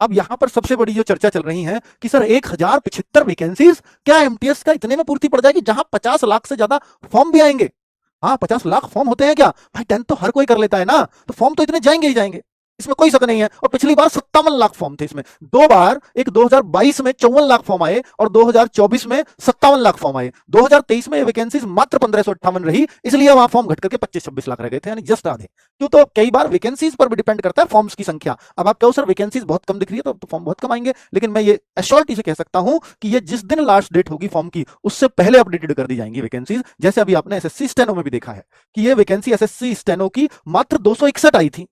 अब यहां पर सबसे बड़ी जो चर्चा चल रही है कि सर 1075 वैकेंसीज क्या एमटीएस का इतने में पूर्ति पड़ जाएगी, जहां 50 लाख से ज्यादा फॉर्म भी आएंगे। हाँ, 50 लाख फॉर्म होते हैं क्या भाई, 10 तो हर कोई कर लेता है ना, तो फॉर्म तो इतने जाएंगे ही जाएंगे, इसमें कोई शक नहीं है। और पिछली बार 57 लाख फॉर्म थे इसमें, दो बार, एक 2022 में 54 लाख फॉर्म आए और 2024 में 57 लाख फॉर्म आए। 2023 में वैकेंसीज मात्र 1558 रही, इसलिए वहां फॉर्म घट करके 25-26 लाख रह गए थे, यानी जस्ट आधे। क्यों, तो कई बार वैकेंसीज पर भी डिपेंड करता है फॉर्म्स की संख्या। अब आप कहो सर वैकेंसीज बहुत कम दिख रही है तो फॉर्म बहुत कम आएंगे, लेकिन मैं ये एश्योरिटी से कह सकता हूं कि ये जिस दिन लास्ट डेट होगी फॉर्म की, उससे पहले अपडेटेड कर दी जाएंगी वैकेंसीज। जैसे अभी आपने एसएससी स्टेनो में भी देखा है कि ये वैकेंसी एसएससी स्टेनो की मात्र 261 आई थी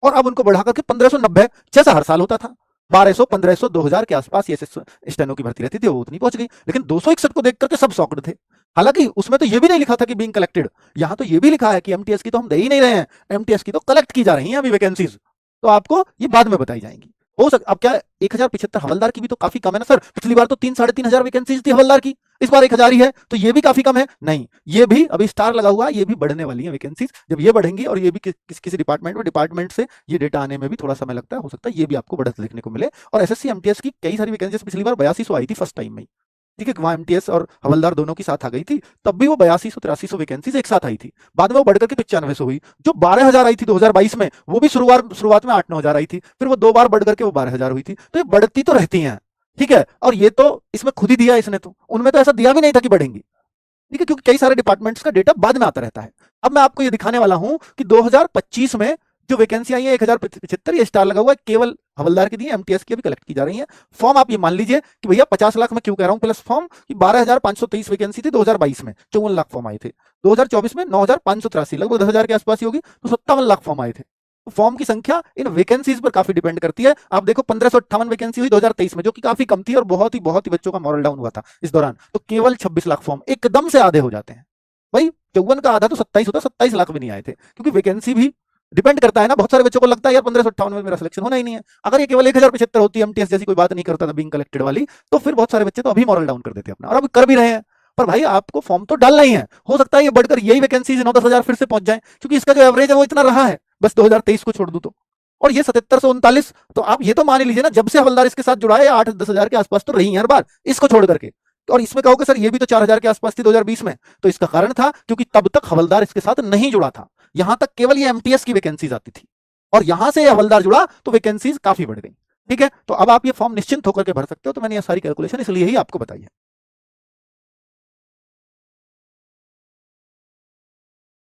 और अब उनको बढ़ा करके 1590, जैसा हर साल होता था 1200, 1500, 2000 के आसपास ये स्टेनो की भर्ती रहती थी, वो उतनी पहुंच गई। लेकिन 261 को देख करके सब शॉक्ड थे। हालांकि उसमें तो ये भी नहीं लिखा था कि बीइंग कलेक्टेड, यहां तो ये भी लिखा है कि एमटीएस की तो हम दे ही नहीं रहे हैं, एमटीएस की तो कलेक्ट की जा रही हैं अभी वैकेंसीज, तो आपको ये बाद में बताई जाएंगी। हो सकता, अब क्या 1075 हवलदार की भी तो काफी कम है ना सर, पिछली बार तो 3-3.5 वैकेंसीज थी हवलदार की, इस बार 1000 ही है, तो ये भी काफी कम है नहीं। ये भी अभी स्टार लगा हुआ है, ये भी बढ़ने वाली है वैकेंसीज, जब ये बढ़ेंगी और ये भी किसी डिपार्टमेंट से ये डेटा आने में भी थोड़ा समय लगता है, हो सकता है ये भी आपको बढ़त देखने को मिले। और एसएससी एमटीएस की कई सारी वैकेंसीज पिछली बार 8200 आई थी फर्स्ट टाइम में, ठीक है, वहां एमटीएस और हवलदार दोनों की साथ आ गई थी, तब भी वो 8200-8300 वैकेंसीज एक साथ आई थी, बाद में वो बढ़कर के 9500 हुई। जो 12000 आई थी 2022 में, वो भी शुरुआत में 8-9000 आई थी, फिर वो 2 बार बढ़ करके वो 12000 हुई थी। तो ये बढ़ती तो रहती हैं, ठीक है, और ये तो इसमें खुद ही दिया इसने, तो उनमें तो ऐसा दिया भी नहीं था कि बढ़ेंगी, ठीक है, क्योंकि कई सारे डिपार्टमेंट्स का डेटा बाद में आता रहता है। अब मैं आपको ये दिखाने वाला हूं कि 2025 में जो वैकेंसी आई है 1075, ये स्टार लगा हुआ है, केवल हवलदार की दी है, एमटीएस की भी कलेक्ट की जा रही है। फॉर्म आप ये मान लीजिए कि भैया 50 लाख में क्यों कह रहा हूं प्लस फॉर्म, कि 12523 वैकेंसी थी 2022 में, 54 लाख फॉर्म आए थे। 2024 में 9583, लगभग 10,000 के आसपास ही होगी, तो 57 लाख फॉर्म आए थे। तो फॉर्म की संख्या इन वैकेंसीज पर काफी डिपेंड करती है। आप देखो 1558 वैकेंसी हुई 2023 में, जो कि काफी कम थी और बहुत ही बच्चों का मॉरल डाउन हुआ था इस दौरान, तो केवल 26 लाख फॉर्म एकदम से आधे हो जाते हैं भाई। 54 का आधा तो 27 होता, 27 लाख भी नहीं आए थे, क्योंकि वैकेंसी भी डिपेंड करता है ना। बहुत सारे बच्चों को लगता है यार 1558 में मेरा सिलेक्शन होना ही नहीं है। अगर ये केवल 1075 होती, एमटीएस जैसी कोई बात नहीं करता था बीइंग कलेक्टेड वाली, तो फिर बहुत सारे बच्चे तो अभी मॉरल डाउन कर देते अपना, और अभी कर भी रहे हैं। पर भाई आपको फॉर्म तो डालना ही है, हो सकता है ये बढ़कर यही वैकेंसीज 9-10 हजार फिर से पहुंच जाए, क्योंकि इसका जो एवरेज है वो इतना रहा है, बस 2023 को छोड़ दूं तो। और ये 7739, तो आप ये तो मान ही लीजिए ना, जब से हवलदार इसके साथ जुड़ा है 8-10 हजार के आसपास तो रही है हर बार, इसको छोड़ करके। और इसमें कहोगे सर ये भी तो 4000 के आसपास थी 2020 में, तो इसका कारण था क्योंकि तब तक हवलदार इसके साथ नहीं जुड़ा था, यहां तक केवल ये एमटीएस की वैकेंसीज आती थी, और यहां से हवलदार जुड़ा तो वैकेंसीज काफी बढ़ गई। ठीक है, तो अब आप ये फॉर्म निश्चिंत होकर के भर सकते हो, तो मैंने ये सारी कैलकुलेशन इसलिए ही आपको बताई है।